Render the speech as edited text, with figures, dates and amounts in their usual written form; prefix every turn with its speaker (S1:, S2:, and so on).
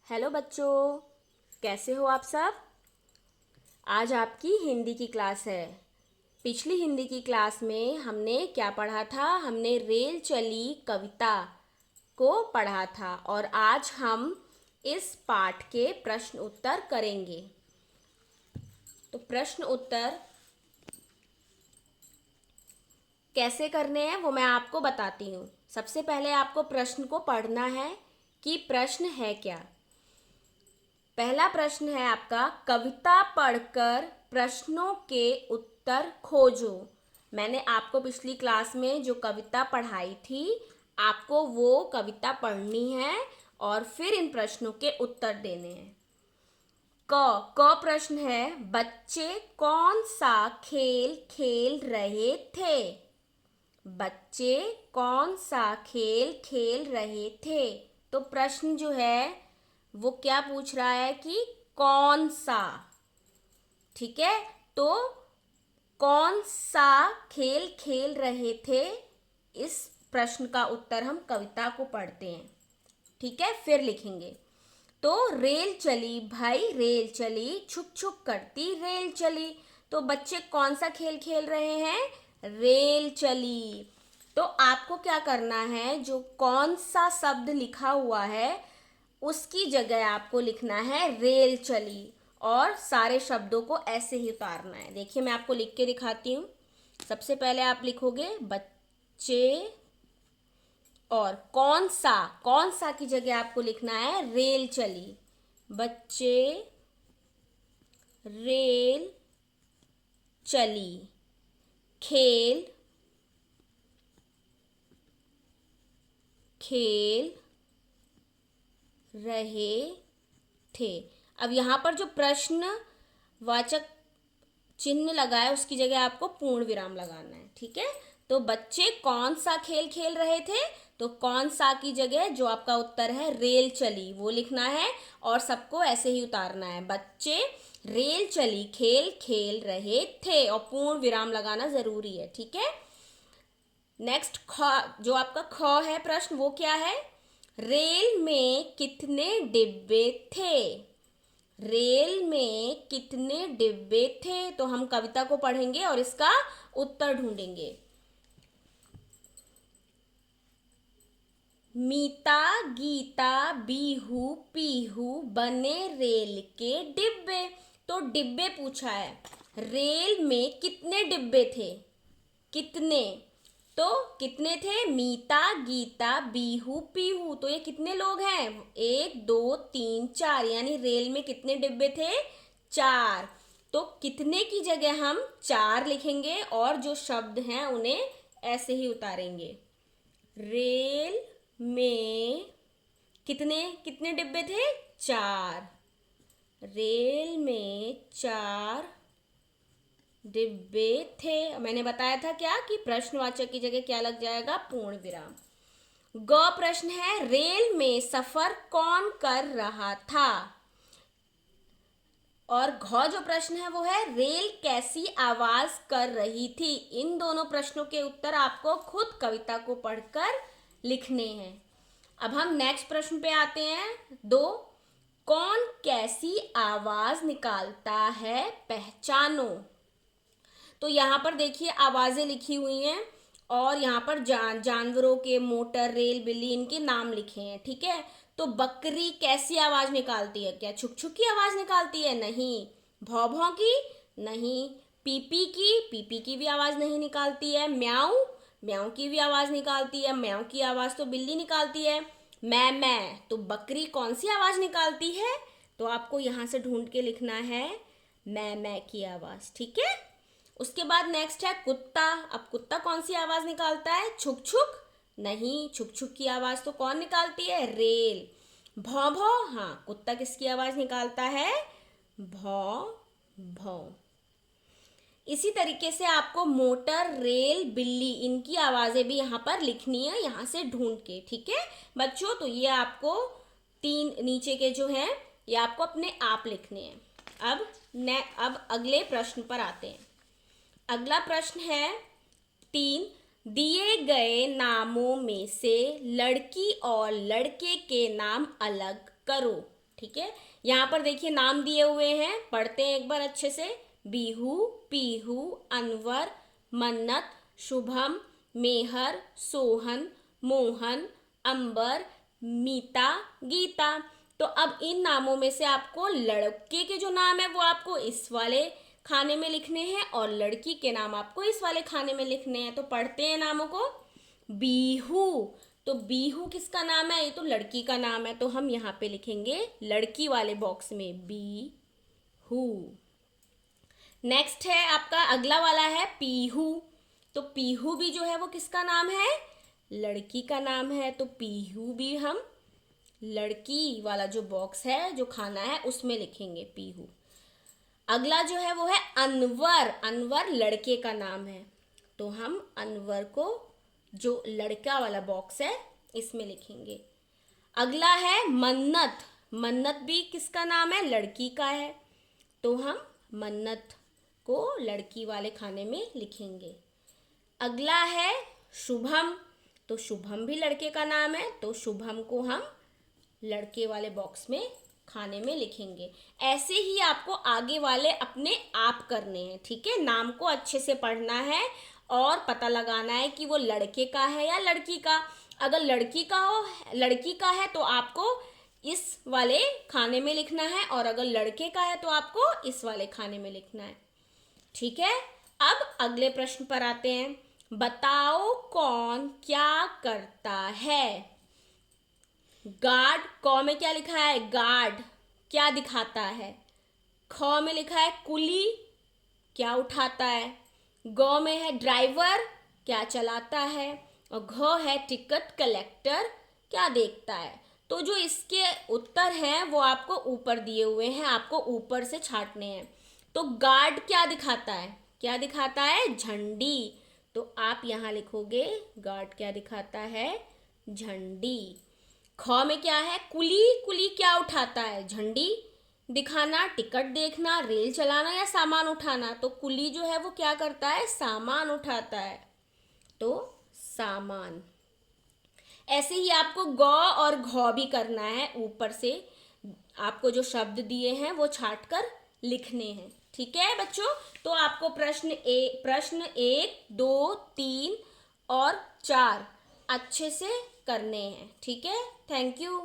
S1: Hello बच्चों, कैसे हो आप सब। आज आपकी हिंदी की क्लास है। पिछली हिंदी की क्लास में हमने क्या पढ़ा था? हमने रेल चली कविता को पढ़ा था और आज हम इस पाठ के प्रश्न उत्तर करेंगे। तो प्रश्न उत्तर कैसे करने हैं वो मैं आपको बताती हूँ। सबसे पहले आपको प्रश्न को पढ़ना है कि प्रश्न है क्या। पहला प्रश्न है आपका, कविता पढ़कर प्रश्नों के उत्तर खोजो। मैंने आपको पिछली क्लास में जो कविता पढ़ाई थी, आपको वो कविता पढ़नी है और फिर इन प्रश्नों के उत्तर देने हैं। क प्रश्न है, बच्चे कौन सा खेल खेल रहे थे? बच्चे कौन सा खेल खेल रहे थे? तो प्रश्न जो है वो क्या पूछ रहा है कि कौन सा। ठीक है, तो कौन सा खेल खेल रहे थे, इस प्रश्न का उत्तर हम कविता को पढ़ते हैं। ठीक है, फिर लिखेंगे। तो रेल चली भाई रेल चली, छुक छुक करती रेल चली। तो बच्चे कौन सा खेल खेल रहे हैं? रेल चली। तो आपको क्या करना है, जो कौन सा शब्द लिखा हुआ है उसकी जगह आपको लिखना है रेल चली और सारे शब्दों को ऐसे ही उतारना है। देखिए, मैं आपको लिख के दिखाती हूँ। सबसे पहले आप लिखोगे बच्चे और कौन सा की जगह आपको लिखना है रेल चली। बच्चे रेल चली खेल खेल रहे थे। अब यहाँ पर जो प्रश्न वाचक चिन्ह लगा है उसकी जगह आपको पूर्ण विराम लगाना है। ठीक है, तो बच्चे कौन सा खेल खेल रहे थे, तो कौन सा की जगह जो आपका उत्तर है रेल चली वो लिखना है और सबको ऐसे ही उतारना है। बच्चे रेल चली खेल खेल रहे थे और पूर्ण विराम लगाना जरूरी है। ठीक है, नेक्स्ट जो आपका ख है प्रश्न, वो क्या है? रेल में कितने डिब्बे थे? रेल में कितने डिब्बे थे? तो हम कविता को पढ़ेंगे और इसका उत्तर ढूंढेंगे। मीता गीता बीहू पीहू बने रेल के डिब्बे। तो डिब्बे पूछा है, रेल में कितने डिब्बे थे? कितने? तो कितने थे? मीता गीता बीहू पीहू। तो ये कितने लोग हैं? 1 2 3 4, यानी रेल में कितने डिब्बे थे? 4। तो कितने की जगह हम 4 लिखेंगे और जो शब्द हैं उन्हें ऐसे ही उतारेंगे। रेल में कितने कितने डिब्बे थे? 4। रेल में 4 डिब्बे थे। मैंने बताया था क्या कि प्रश्नवाचक की जगह क्या लग जाएगा? पूर्ण विराम। ग प्रश्न है, रेल में सफर कौन कर रहा था? और घ जो प्रश्न है वो है, रेल कैसी आवाज कर रही थी? इन दोनों प्रश्नों के उत्तर आपको खुद कविता को पढ़कर लिखने हैं। अब हम नेक्स्ट प्रश्न पे आते हैं। 2, कौन कैसी आवाज निकालता है, पहचानो। तो यहाँ पर देखिए आवाजें लिखी हुई हैं और यहाँ पर जानवरों के, मोटर, रेल, बिल्ली, इनके नाम लिखे हैं। ठीक है, तो बकरी कैसी आवाज निकालती है? क्या छुक छुक की आवाज निकालती है? नहीं। भौ भौ की? नहीं। पीपी की भी आवाज नहीं निकालती है। म्याऊ म्याऊ की भी आवाज निकालती है। म्याऊ की आवाज तो बिल्ली निकालती है। मैं तो बकरी कौन सी आवाज निकालती है? तो आपको यहाँ से ढूंढ के लिखना है मैं की आवाज। ठीक है, उसके बाद नेक्स्ट है कुत्ता। अब कुत्ता कौन सी आवाज निकालता है? छुक छुक? नहीं, छुक छुक की आवाज तो कौन निकालती है? रेल। भौ भौ? हाँ, कुत्ता किसकी आवाज निकालता है? भौ भौ। इसी तरीके से आपको मोटर, रेल, बिल्ली, इनकी आवाजें भी यहाँ पर लिखनी है, यहाँ से ढूंढ के। ठीक है बच्चों, तो ये आपको 3 नीचे के जो हैं ये आपको अपने आप लिखने हैं। अब अगले प्रश्न पर आते हैं। अगला प्रश्न है 3, दिए गए नामों में से लड़की और लड़के के नाम अलग करो। ठीक है, यहाँ पर देखिए नाम दिए हुए हैं, पढ़ते हैं एक बार अच्छे से। बीहू, पीहू, अनवर, मन्नत, शुभम, मेहर, सोहन, मोहन, अंबर, मीता, गीता। तो अब इन नामों में से आपको लड़के के जो नाम है वो आपको इस वाले खाने में लिखने हैं और लड़की के नाम आपको इस वाले खाने में लिखने हैं। तो पढ़ते हैं नामों को। बीहू, तो बीहू किसका नाम है? ये तो लड़की का नाम है, तो हम यहाँ पे लिखेंगे लड़की वाले बॉक्स में बीहू। नेक्स्ट है आपका अगला वाला है पीहू। तो पीहू भी जो है वो किसका नाम है? लड़की का नाम है, तो पीहू भी हम लड़की वाला जो बॉक्स है, जो खाना है, उसमें लिखेंगे पीहू। अगला जो है वो है अनवर। अनवर लड़के का नाम है, तो हम अनवर को जो लड़का वाला बॉक्स है इसमें लिखेंगे। अगला है मन्नत। मन्नत भी किसका नाम है? लड़की का है, तो हम मन्नत को लड़की वाले खाने में लिखेंगे। अगला है शुभम। तो शुभम भी लड़के का नाम है, तो शुभम को हम लड़के वाले बॉक्स में खाने में लिखेंगे। ऐसे ही आपको आगे वाले अपने आप करने हैं, ठीक है। नाम को अच्छे से पढ़ना है और पता लगाना है कि वो लड़के का है या लड़की का। अगर लड़की का है तो आपको इस वाले खाने में लिखना है, और अगर लड़के का है तो आपको इस वाले खाने में लिखना है, ठीक है। अब अगले प्रश्न पर आते हैं। बताओ कौन क्या करता है? गार्ड, क में क्या लिखा है? गार्ड, क्या दिखाता है? ख में लिखा है कुली, क्या उठाता है? ग में है ड्राइवर, क्या चलाता है? और घ है टिकट कलेक्टर, क्या देखता है? तो जो इसके उत्तर हैं वो आपको ऊपर दिए हुए हैं, आपको ऊपर से छांटने हैं। तो गार्ड क्या दिखाता है? क्या दिखाता है? झंडी, तो आप यहाँ लिखोगे गार्ड क्या दिखाता है? झंडी। ख में क्या है? कुली, कुली क्या उठाता है? झंडी दिखाना, टिकट देखना, रेल चलाना या सामान उठाना। तो कुली जो है वो क्या करता है? सामान उठाता है, तो सामान। ऐसे ही आपको ग और घ भी करना है, ऊपर से आपको जो शब्द दिए हैं वो छाट कर लिखने हैं, ठीक है बच्चों। तो आपको प्रश्न 1, 2, 3 और 4 अच्छे से करने हैं, ठीक है। Thank you.